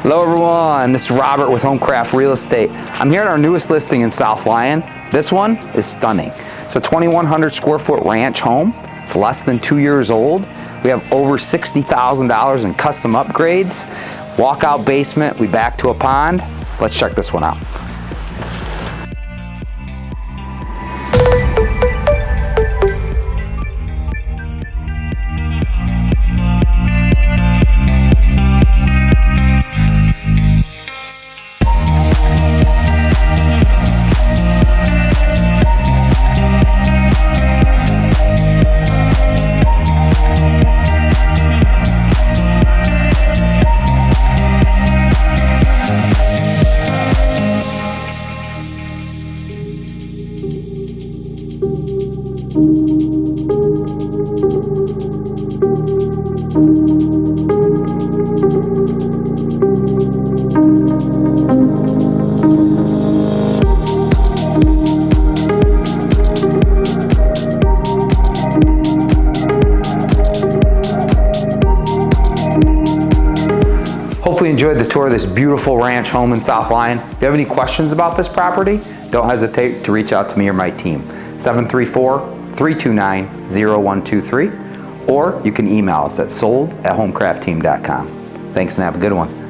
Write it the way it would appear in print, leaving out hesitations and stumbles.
Hello everyone, this is Robert with HomeCraft Real Estate. I'm here at our newest listing in South Lyon. This one is stunning. It's a 2,100 square foot ranch home. It's less than 2 years old. We have over $60,000 in custom upgrades. Walkout basement, we back to a pond. Let's check this one out. Hopefully you enjoyed the tour of this beautiful ranch home in South Lyon. If you have any questions about this property, don't hesitate to reach out to me or my team. 734-329-0123, or you can email us at sold@homecraftteam.com. Thanks and have a good one.